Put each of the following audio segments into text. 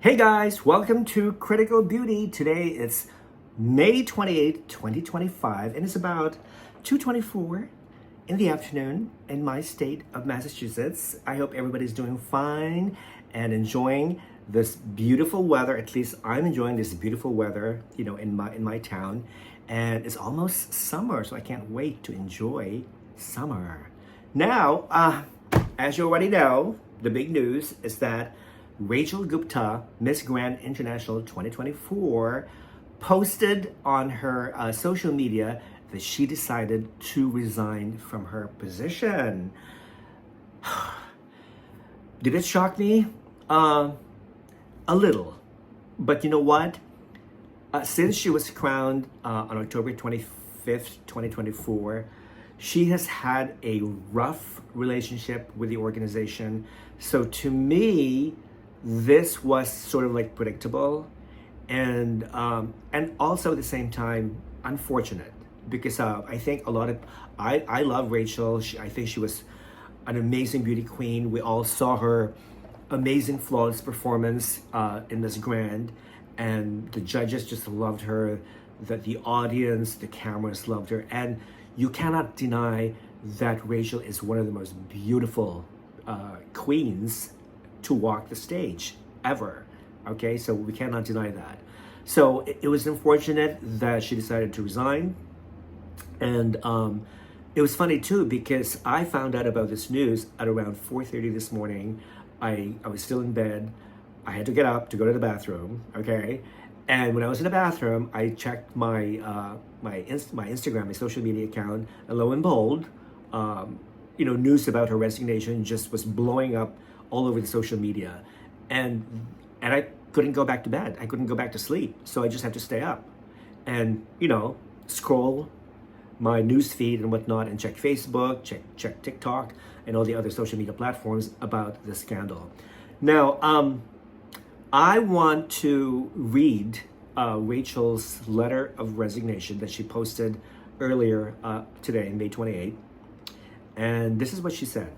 Hey guys, welcome to Critical Beauty. Today it's May 28th, 2025, and it's about 2:24 in the afternoon in my state of Massachusetts. I hope everybody's doing fine and enjoying this beautiful weather. At least I'm enjoying this beautiful weather, in my town. And it's almost summer, so I can't wait to enjoy summer. Now, as you already know, the big news is that Rachel Gupta, Miss Grand International 2024, posted on her social media that she decided to resign from her position. Did it shock me? A little. But you know what? Since she was crowned on October 25th, 2024, she has had a rough relationship with the organization. So to me, this was sort of like predictable and also at the same time unfortunate because I think a lot of I love Rachel. I think she was an amazing beauty queen. We all saw her amazing flawless performance in Miss Grand, and the judges just loved her, that the audience, the cameras loved her, and you cannot deny that Rachel is one of the most beautiful queens to walk the stage ever. Okay, so we cannot deny that. So it was unfortunate that she decided to resign, and it was funny too because I found out about this news at around 4:30 this morning. I was still in bed. I had to get up to go to the bathroom. Okay, and when I was in the bathroom, I checked my Instagram, my social media account, and lo and behold, news about her resignation just was blowing up all over the social media, and I couldn't go back to bed. I couldn't go back to sleep, so I just had to stay up and scroll my news feed and whatnot, and check Facebook, check TikTok, and all the other social media platforms about the scandal. Now, I want to read Rachel's letter of resignation that she posted earlier today, May 28th, and this is what she said.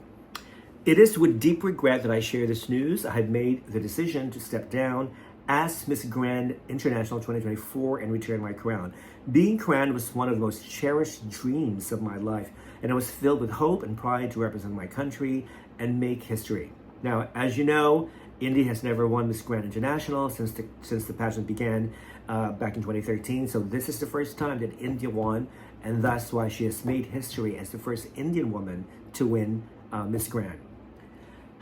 It is with deep regret that I share this news. I have made the decision to step down as Miss Grand International 2024 and return my crown. Being crowned was one of the most cherished dreams of my life, and I was filled with hope and pride to represent my country and make history. Now, as you know, India has never won Miss Grand International since the pageant began back in 2013. So this is the first time that India won, and that's why she has made history as the first Indian woman to win Miss Grand.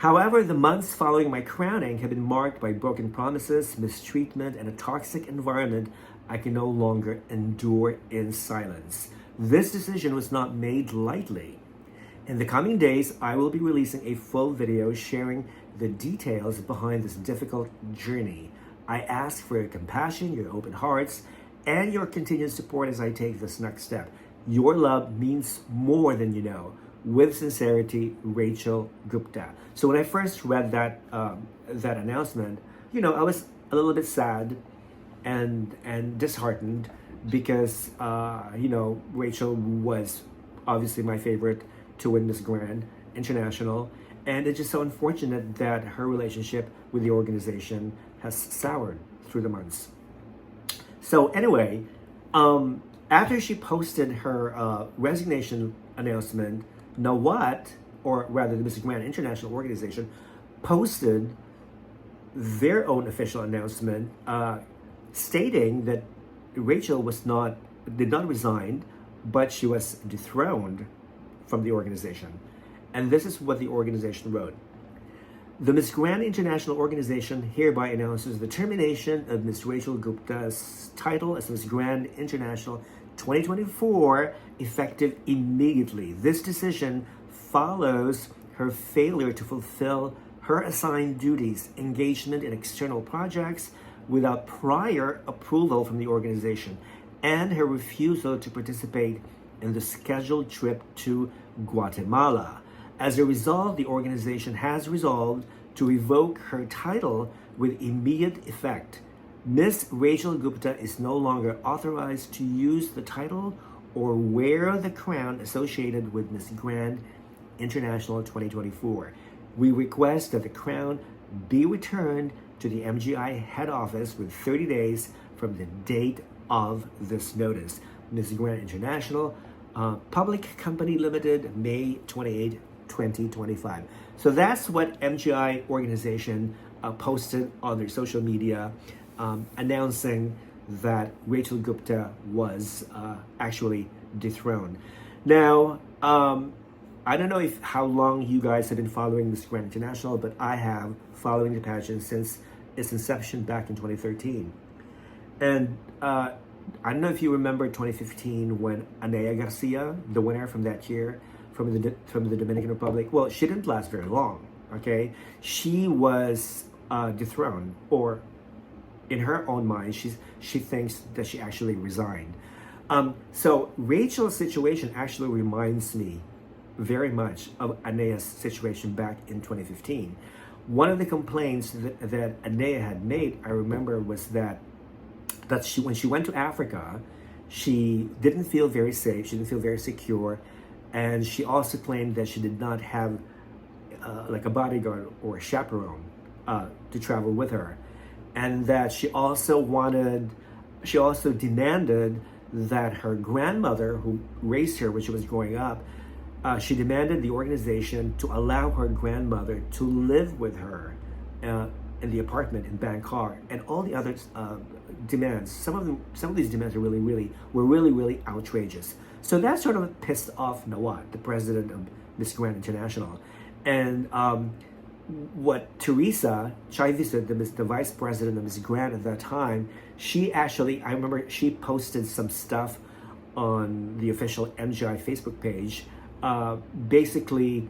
However, the months following my crowning have been marked by broken promises, mistreatment, and a toxic environment I can no longer endure in silence. This decision was not made lightly. In the coming days, I will be releasing a full video sharing the details behind this difficult journey. I ask for your compassion, your open hearts, and your continued support as I take this next step. Your love means more than you know. With sincerity, Rachel Gupta. So when I first read that announcement, I was a little bit sad and disheartened because Rachel was obviously my favorite to win Miss Grand International, and it's just so unfortunate that her relationship with the organization has soured through the months. So anyway, after she posted her resignation announcement, the Miss Grand International Organization posted their own official announcement stating that Rachel did not resign, but she was dethroned from the organization. And this is what the organization wrote. The Miss Grand International Organization hereby announces the termination of Miss Rachel Gupta's title as Miss Grand International 2024 effective immediately. This decision follows her failure to fulfill her assigned duties, engagement in external projects without prior approval from the organization, and her refusal to participate in the scheduled trip to Guatemala. As a result, the organization has resolved to revoke her title with immediate effect. Miss Rachel Gupta is no longer authorized to use the title or wear the crown associated with Miss Grand International 2024. We request that the crown be returned to the MGI head office with 30 days from the date of this notice. Ms. Grant International, Public Company Limited, May 28, 2025. So that's what MGI Organization posted on their social media, announcing that Rachel Gupta was actually dethroned. Now, I don't know if how long you guys have been following Miss Grand International, but I have, following the pageant since its inception back in 2013. And I don't know if you remember 2015 when Anaya Garcia, the winner from that year, from the Dominican Republic, well, she didn't last very long, okay? She was dethroned, or in her own mind, she thinks that she actually resigned. So Rachel's situation actually reminds me very much of Anaya's situation back in 2015. One of the complaints that Anaya had made, I remember, was that when she went to Africa, she didn't feel very safe, she didn't feel very secure, and she also claimed that she did not have like a bodyguard or a chaperone to travel with her, and that she also demanded that her grandmother, who raised her when she was growing up, she demanded the organization to allow her grandmother to live with her in the apartment in Bangkok, and all the other demands. Some of these demands were really outrageous. So that sort of pissed off Nawat, the president of Miss Grand International, and what Teresa Chaivisa, the vice president of Miss Grand at that time, she actually, I remember she posted some stuff on the official MGI Facebook page, basically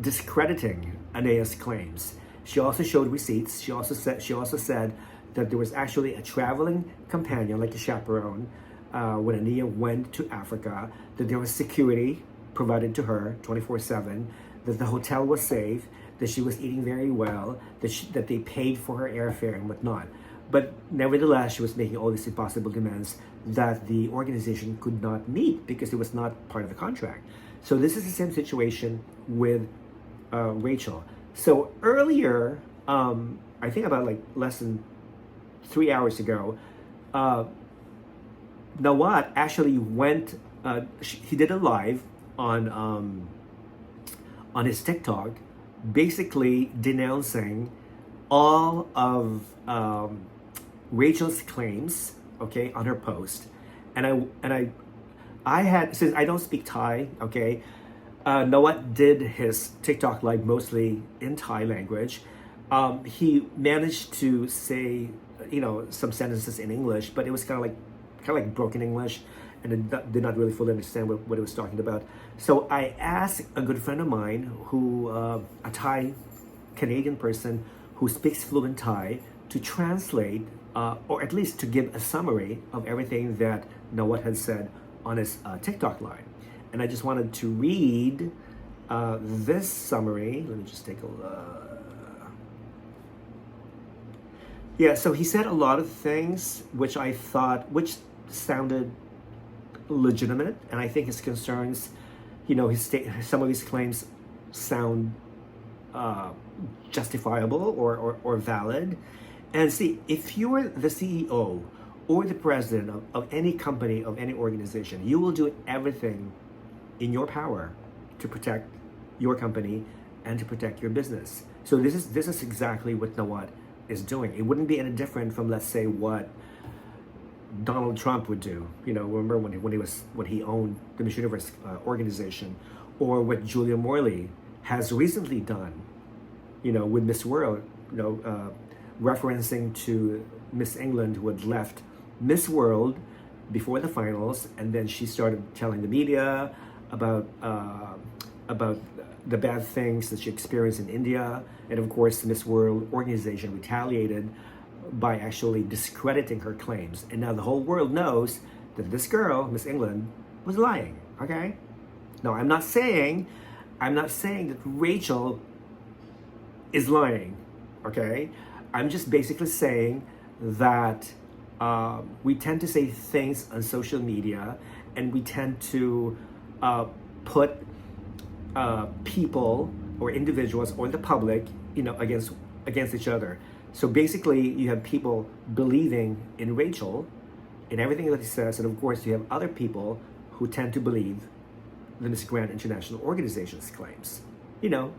discrediting Anaya's claims. She also showed receipts. She also said that there was actually a traveling companion, like a chaperone, when Anaya went to Africa, that there was security provided to her 24/7, that the hotel was safe, that she was eating very well, that they paid for her airfare and whatnot. But nevertheless, she was making all these impossible demands that the organization could not meet because it was not part of the contract. So this is the same situation with Rachel. So earlier, I think about like less than 3 hours ago, Nawat actually went, he did a live on his TikTok, basically denouncing all of Rachel's claims, okay, on her post. And I had, since I don't speak Thai, okay, Nawat did his TikTok live mostly in Thai language. He managed to say, some sentences in English, but it was kind of like broken English, and it did not really fully understand what it was talking about. So I asked a good friend of mine, who a Thai Canadian person who speaks fluent Thai, to translate or at least to give a summary of everything that Nawat had said on his TikTok live. And I just wanted to read this summary. Let me just take a look. Yeah, so he said a lot of things which sounded legitimate, and I think his concerns, some of his claims sound justifiable or valid. And see, if you're the CEO or the president of any company, of any organization, you will do everything in your power to protect your company and to protect your business. So this is exactly what Nawat is doing. It wouldn't be any different from, let's say, what Donald Trump would do. Remember when he owned the Miss Universe organization, or what Julia Morley has recently done, with Miss World, referencing to Miss England, who had left Miss World before the finals, and then she started telling the media about the bad things that she experienced in India, and of course, the Miss World organization retaliated by actually discrediting her claims. And now the whole world knows that this girl, Miss England, was lying. Okay? No, I'm not saying that Rachel is lying. Okay? I'm just basically saying that we tend to say things on social media, and we tend to put people or individuals or the public, against against each other. So basically, you have people believing in Rachel, in everything that he says, and of course, you have other people who tend to believe the Miss Grand International Organization's claims. You know,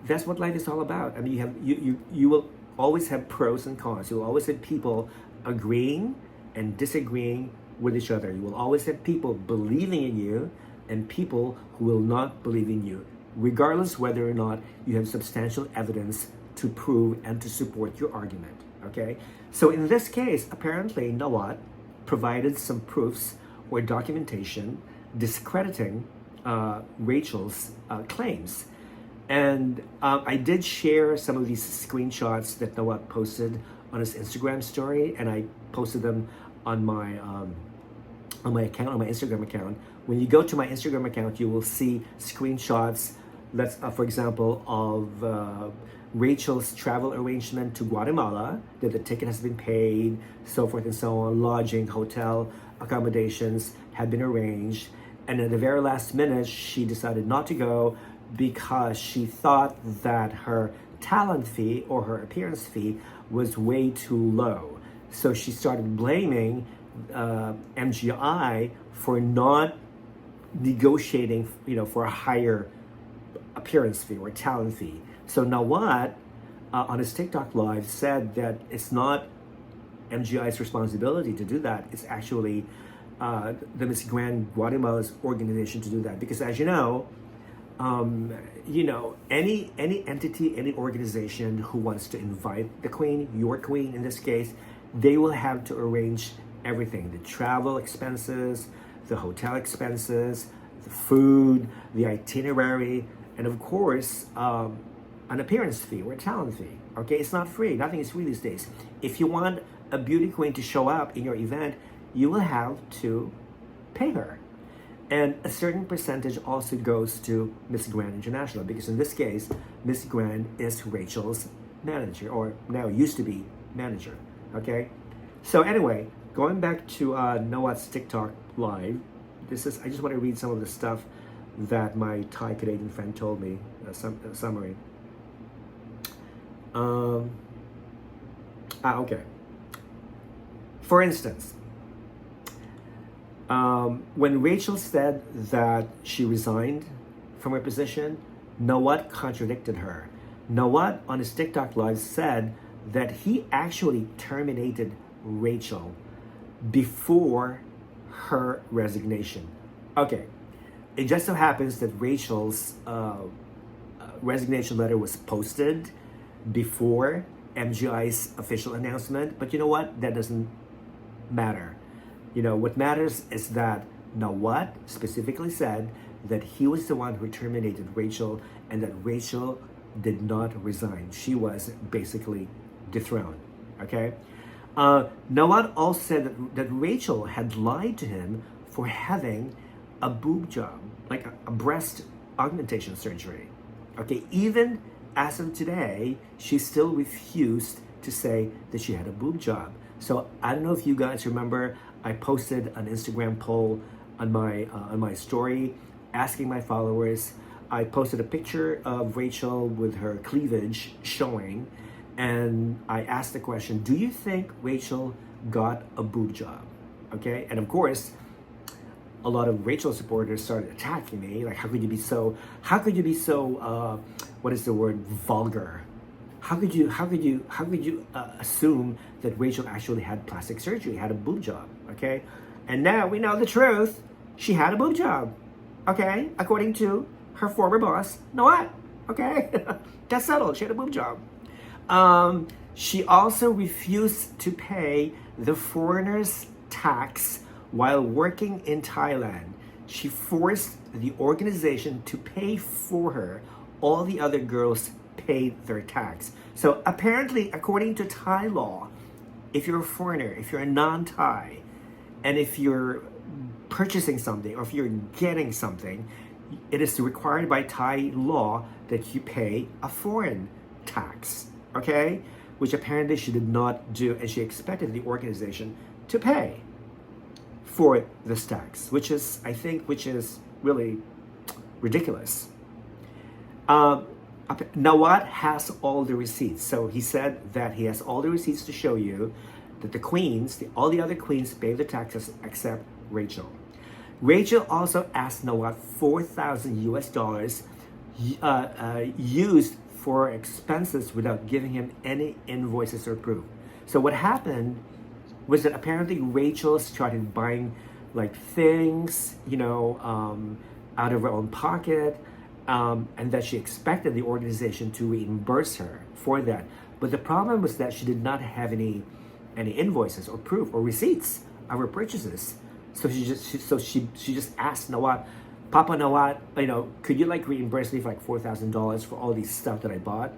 that's what life is all about. I mean, you will always have pros and cons. You will always have people agreeing and disagreeing with each other. You will always have people believing in you and people who will not believe in you, regardless whether or not you have substantial evidence to prove and to support your argument. Okay? So in this case, apparently Nawat provided some proofs or documentation discrediting Rachel's claims. And I did share some of these screenshots that Nawat posted on his Instagram story, and I posted them on my account, on my Instagram account. When you go to my Instagram account, you will see screenshots, let's for example, of Rachel's travel arrangement to Guatemala, that the ticket has been paid, so forth and so on, lodging, hotel, accommodations had been arranged, and at the very last minute, she decided not to go because she thought that her talent fee or her appearance fee was way too low. So she started blaming MGI for not negotiating, for a higher appearance fee or talent fee. So Nawat, on his TikTok live, said that it's not MGI's responsibility to do that. It's actually the Miss Grand Guatemala's organization to do that, because as you know, any entity, any organization who wants to invite the queen, your queen in this case, they will have to arrange everything: the travel expenses, the hotel expenses, the food, the itinerary, and of course, an appearance fee or a talent fee. Okay, it's not free. Nothing is free these days. If you want a beauty queen to show up in your event, you will have to pay her. And a certain percentage also goes to Miss Grand International, because in this case, Miss Grand is Rachel's manager, or now used to be manager. Okay? So anyway, going back to Nawat's TikTok live, I just want to read some of the stuff that my Thai Canadian friend told me, a summary. Okay. For instance, when Rachel said that she resigned from her position, Nawat contradicted her. Nawat on his TikTok live said that he actually terminated Rachel before her resignation. Okay, it just so happens that Rachel's resignation letter was posted before MGI's official announcement, but you know what? That doesn't matter. What matters is that Nawat specifically said that he was the one who terminated Rachel, and that Rachel did not resign. She was basically dethroned. Okay? Nawat also said that Rachel had lied to him for having a boob job, like a breast augmentation surgery. Okay? Even as of today, she still refused to say that she had a boob job. So I don't know if you guys remember, I posted an Instagram poll on my story asking my followers. I posted a picture of Rachel with her cleavage showing, and I asked the question, do you think Rachel got a boob job? Okay, and of course, a lot of Rachel supporters started attacking me. Like, how could you be so what is the word, vulgar? How could you assume that Rachel actually had plastic surgery, had a boob job? Okay, and now we know the truth. She had a boob job. Okay, according to her former boss, Nawat. Okay, that's settled. She had a boob job. She also refused to pay the foreigner's tax while working in Thailand. She forced the organization to pay for her. All the other girls paid their tax. So apparently, according to Thai law, if you're a foreigner, if you're a non-Thai, and if you're purchasing something or if you're getting something, it is required by Thai law that you pay a foreign tax, okay? Which apparently she did not do, and she expected the organization to pay for this tax, which is really ridiculous. Nawat has all the receipts. So he said that he has all the receipts to show you that the queens, all the other queens pay the taxes except Rachel. Rachel also asked Nawat 4,000 US dollars used for expenses without giving him any invoices or proof. So what happened was that apparently Rachel started buying like things, out of her own pocket, and that she expected the organization to reimburse her for that. But the problem was that she did not have any invoices or proof or receipts of her purchases. So she just asked Nawat, Papa Nawat, could you like reimburse me for like $4,000 for all these stuff that I bought?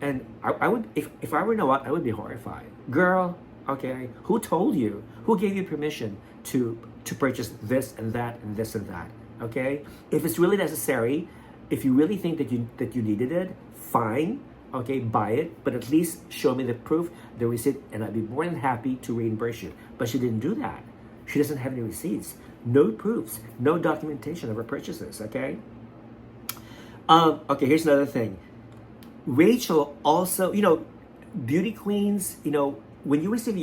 And I would, if I were Nawat, I would be horrified. Girl, okay, who told you? Who gave you permission to purchase this and that and this and that? Okay, if it's really necessary, if you really think that you needed it, fine. Okay, buy it, but at least show me the proof, the receipt, and I'd be more than happy to reimburse you. But she didn't do that. She doesn't have any receipts, no proofs, no documentation of her purchases. Okay. Okay, here's another thing. Rachel also, beauty queens, when you receive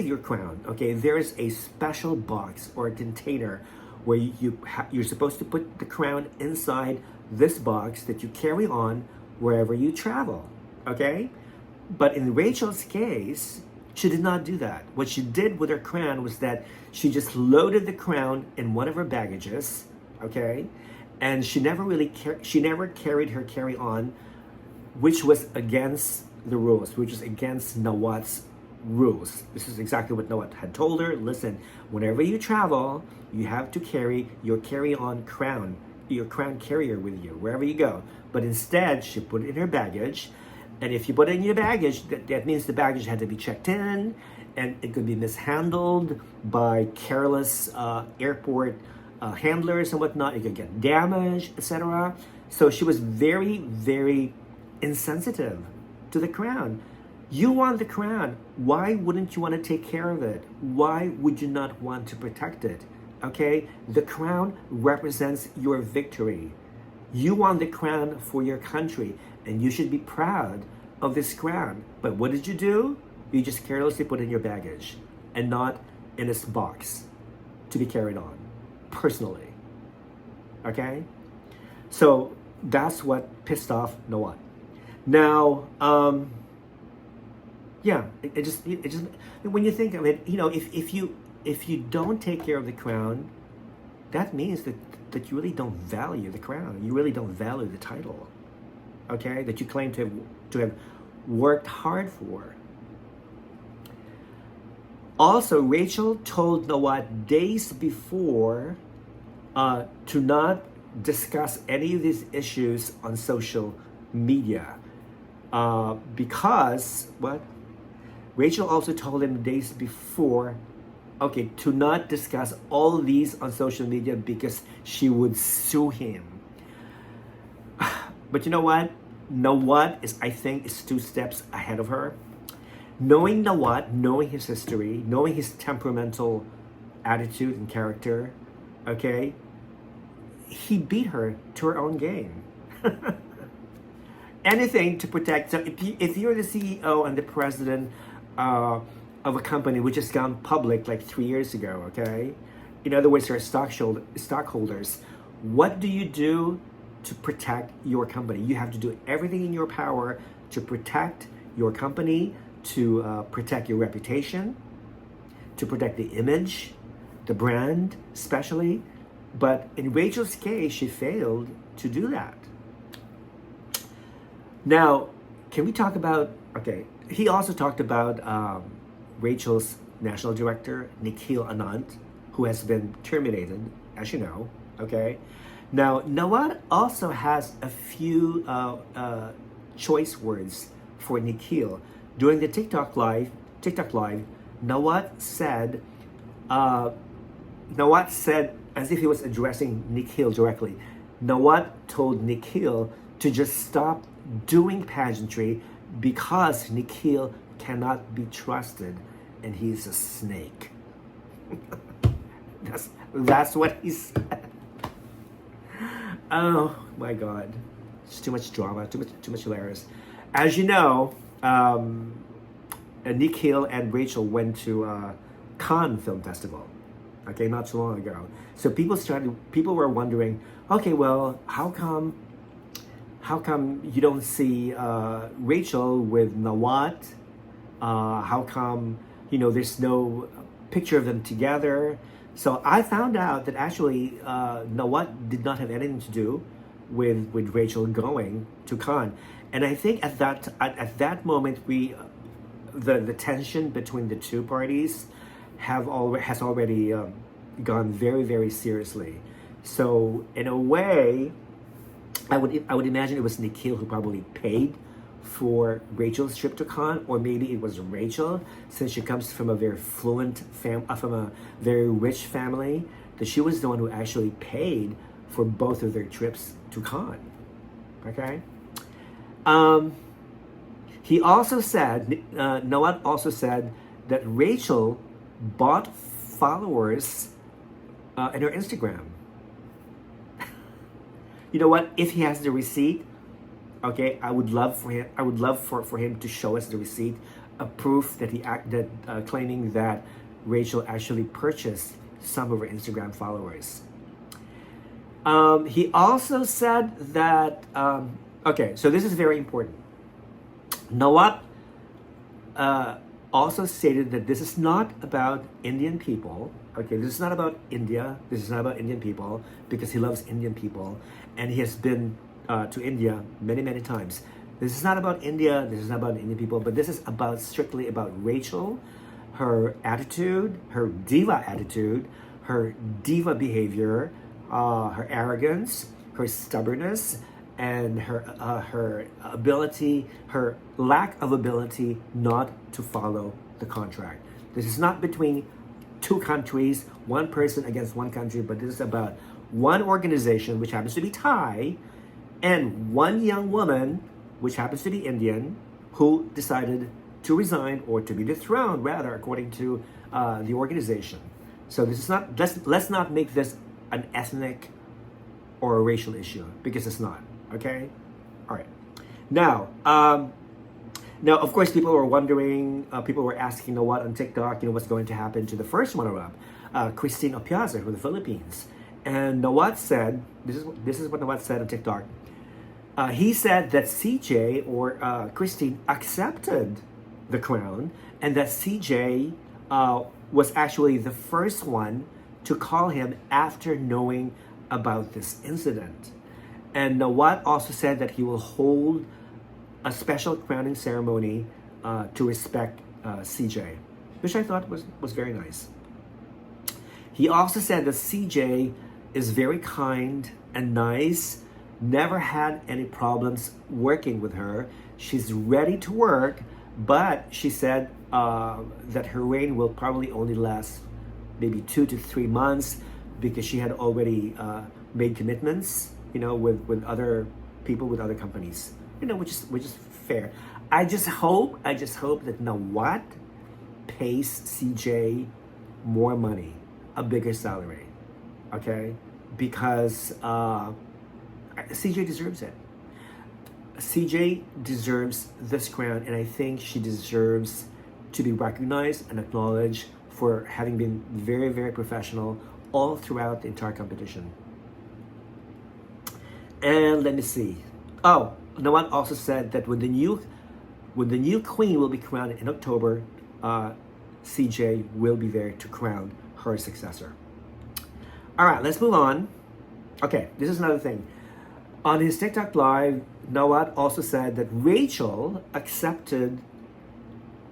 your crown, okay, there is a special box or a container where you're supposed to put the crown inside this box that you carry on wherever you travel, okay? But in Rachel's case, she did not do that. What she did with her crown was that she just loaded the crown in one of her baggages, okay? And she never carried her carry-on, which was against the rules, which is against Nawat's rules. This is exactly what Nawat had told her. Listen, whenever you travel, you have to carry your carry-on crown, your crown carrier with you, wherever you go. But instead, she put it in her baggage. And if you put it in your baggage, that means the baggage had to be checked in, and it could be mishandled by careless airport handlers and whatnot. It could get damaged, etc. So she was very, very insensitive to the crown. You want the crown. Why wouldn't you want to take care of it? Why would you not want to protect it? Okay? The crown represents your victory. You want the crown for your country, and you should be proud of this crown. But what did you do? You just carelessly put it in your baggage and not in this box to be carried on personally. Okay? So that's what pissed off Nawat. Now, it just when you think of it, if you don't take care of the crown, that means that you really don't value the crown. You really don't value the title, okay? That you claim to have worked hard for. Also, Rachel told Nawat days before to not discuss any of these issues on social media because what? Rachel also told him days before, okay, to not discuss all these on social media because she would sue him. But you know what? Nawat I think, is 2 steps ahead of her. Knowing Nawat, knowing his history, knowing his temperamental attitude and character, okay, he beat her to her own game. Anything to protect. So if you're the CEO and the president of a company which has gone public like 3 years ago, okay? In other words, you're stockholders. What do you do to protect your company? You have to do everything in your power to protect your company, to protect your reputation, to protect the image, the brand, especially. But in Rachel's case, she failed to do that. Now, can we talk about, okay, he also talked about Rachel's national director, Nikhil Anand, who has been terminated, as you know, okay? Now, Nawat also has a few choice words for Nikhil. During the TikTok live, Nawat said, as if he was addressing Nikhil directly, Nawat told Nikhil to just stop doing pageantry because Nikhil cannot be trusted and he's a snake. That's what he said. Oh my God. It's too much drama, too much hilarious. As you know, Nikhil and Rachel went to Cannes Film Festival, okay, not too long ago. So people were wondering, okay, well, how come you don't see Rachel with Nawat? How come, there's no picture of them together? So I found out that actually Nawat did not have anything to do with Rachel going to Cannes. And I think at that moment the tension between the two parties has already gone very, very seriously. So in a way, I would imagine it was Nikhil who probably paid for Rachel's trip to Cannes, or maybe it was Rachel, since she comes from a very from a very rich family, that she was the one who actually paid for both of their trips to Cannes. Okay. He also said, Nawat also said that Rachel bought followers in her Instagram. You know what? If he has the receipt, okay, I would love for him to show us the receipt, a proof that claiming that Rachel actually purchased some of her Instagram followers. He also said that okay, so this is very important. Nawat also stated that this is not about Indian people. Okay, this is not about India. This is not about Indian people, because he loves Indian people, and he has been to India many, many times. This is not about India. This is not about Indian people, but this is strictly about Rachel, her attitude, her diva attitude, her diva behavior, her arrogance, her stubbornness, and her lack of ability not to follow the contract. This is not between two countries, one person against one country, but this is about one organization, which happens to be Thai, and one young woman, which happens to be Indian, who decided to resign, or to be dethroned, rather, according to the organization. So this is not. Let's not make this an ethnic or a racial issue, because it's not. Okay, all right. Now, of course, people were wondering. People were asking, what on TikTok, what's going to happen to the first runner-up, Christine Opiaza from the Philippines. And Nawat said, this is what Nawat said on TikTok. He said that CJ or Christine accepted the crown, and that CJ was actually the first one to call him after knowing about this incident. And Nawat also said that he will hold a special crowning ceremony to respect CJ, which I thought was very nice. He also said that CJ is very kind and nice, never had any problems working with her. She's ready to work, but she said that her reign will probably only last maybe 2 to 3 months, because she had already made commitments, with other people, with other companies, which is fair. I just hope that Nawat pays CJ more money, a bigger salary, okay? Because CJ deserves it. CJ deserves this crown, and I think she deserves to be recognized and acknowledged for having been very, very professional all throughout the entire competition. And let me see. Oh, Nawat also said that when the new queen will be crowned in October, CJ will be there to crown her successor. All right, let's move on. Okay, this is another thing. On his TikTok live, Nawat also said that Rachel accepted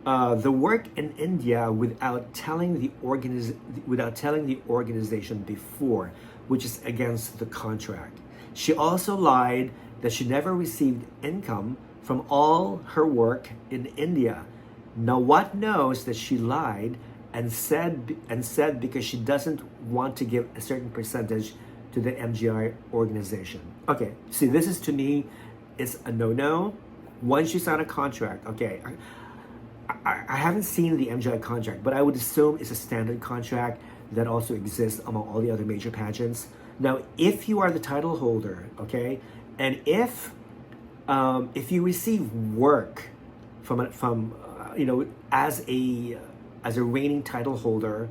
the work in India without telling the organization before, which is against the contract. She also lied that she never received income from all her work in India. Nawat knows that she lied and said because she doesn't want to give a certain percentage to the MGI organization. Okay, see, this is, to me, it's a no-no. Once you sign a contract, okay, I haven't seen the MGI contract, but I would assume it's a standard contract that also exists among all the other major pageants. Now, if you are the title holder, okay, and if if you receive work from as a reigning title holder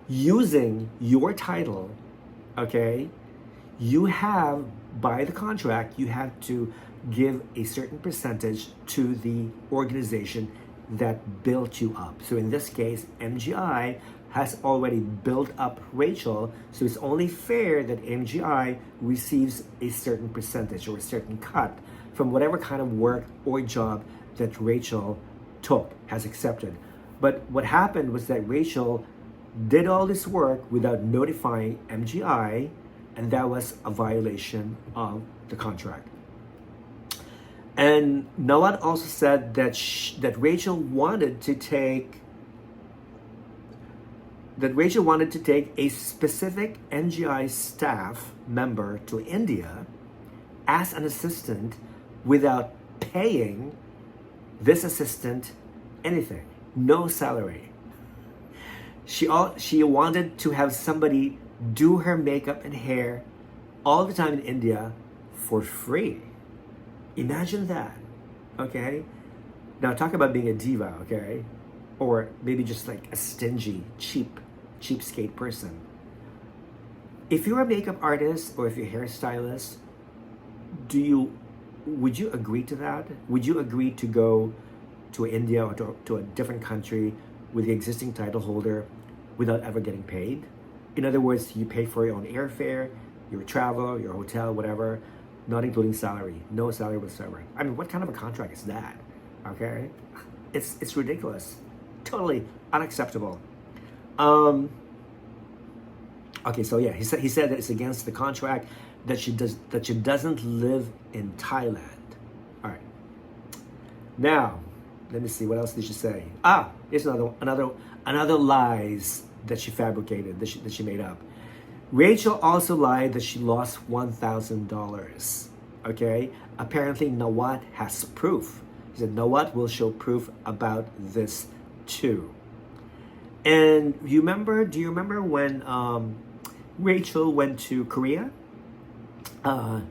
using your title, okay, you have, by the contract, you have to give a certain percentage to the organization that built you up. So in this case, MGI has already built up Rachel, so it's only fair that MGI receives a certain percentage or a certain cut from whatever kind of work or job that Rachel has accepted. But what happened was that Rachel did all this work without notifying MGI, and that was a violation of the contract. And Nawat also said that Rachel wanted to take a specific MGI staff member to India as an assistant without paying this assistant anything, no salary. She wanted to have somebody do her makeup and hair all the time in India for free. Imagine that, okay? Now talk about being a diva, okay? Or maybe just like a stingy, cheapskate person. If you're a makeup artist or if you're a hairstylist, would you agree to that? Would you agree to go to India or to a different country with the existing title holder without ever getting paid? In other words, you pay for your own airfare, your travel, your hotel, whatever, not including salary, no salary whatsoever. I mean, what kind of a contract is that? Okay, it's ridiculous, totally unacceptable. Okay, so yeah, he said that it's against the contract, that she doesn't live in Thailand. All right. Now, let me see, what else did she say? Here's another lies that she fabricated, that she made up. Rachel also lied that she lost $1,000. Okay? Apparently Nawat has proof. He said Nawat will show proof about this too. And do you remember when Rachel went to Korea to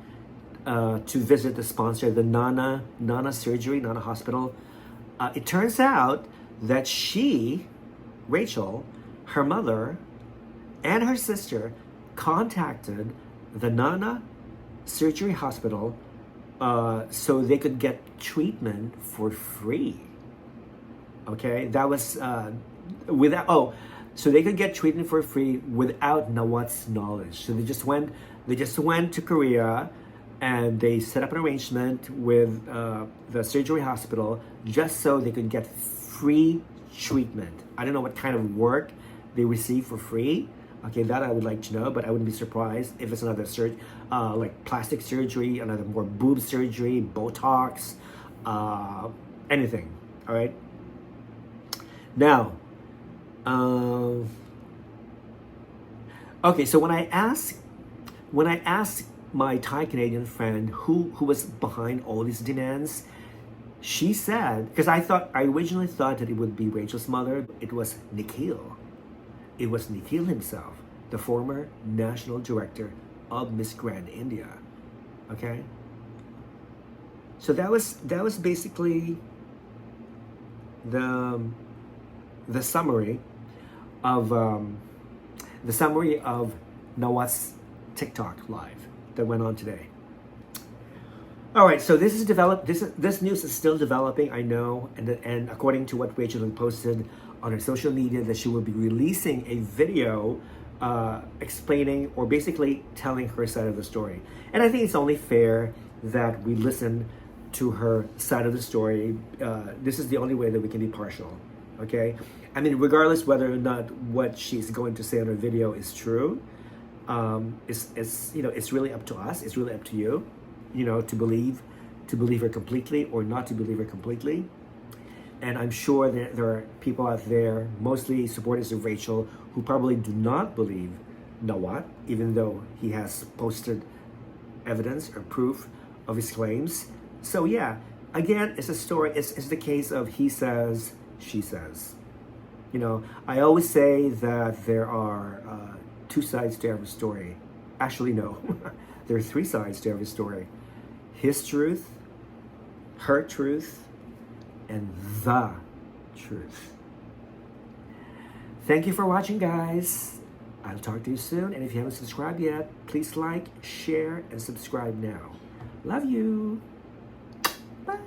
visit the sponsor, the Nana surgery, Nana hospital? It turns out that Rachel, her mother, and her sister contacted the Nana surgery hospital so they could get treatment for free. Okay, that was so they could get treatment for free without Nawat's knowledge. So they just went to Korea and they set up an arrangement with the surgery hospital just so they could get free treatment. I don't know what kind of work they receive for free. Okay, that I would like to know, but I wouldn't be surprised if it's another like plastic surgery, another more boob surgery, Botox, anything. All right. Now, okay. So when I asked my Thai Canadian friend who was behind all these demands, she said, because I originally thought that it would be Rachel's mother. It was Nikhil. It was Nikhil himself, the former national director of Miss Grand India. Okay? So that was basically the summary of Nawat's TikTok live that went on today. All right, so this news is still developing, I know, and according to what Rachel had posted on her social media, that she will be releasing a video explaining or basically telling her side of the story. And I think it's only fair that we listen to her side of the story. This is the only way that we can be partial, okay? I mean, regardless whether or not what she's going to say on her video is true, it's really up to us. It's really up to you, to believe her completely or not to believe her completely. And I'm sure that there are people out there, mostly supporters of Rachel, who probably do not believe Nawat, even though he has posted evidence or proof of his claims. So yeah, again, it's a story. It's the case of he says, she says. I always say that there are two sides to every story. Actually, no. There are three sides to every story. His truth her truth, and the truth. Thank you for watching, guys. I'll talk to you soon. And if you haven't subscribed yet, please like, share, and subscribe now. Love you. Bye.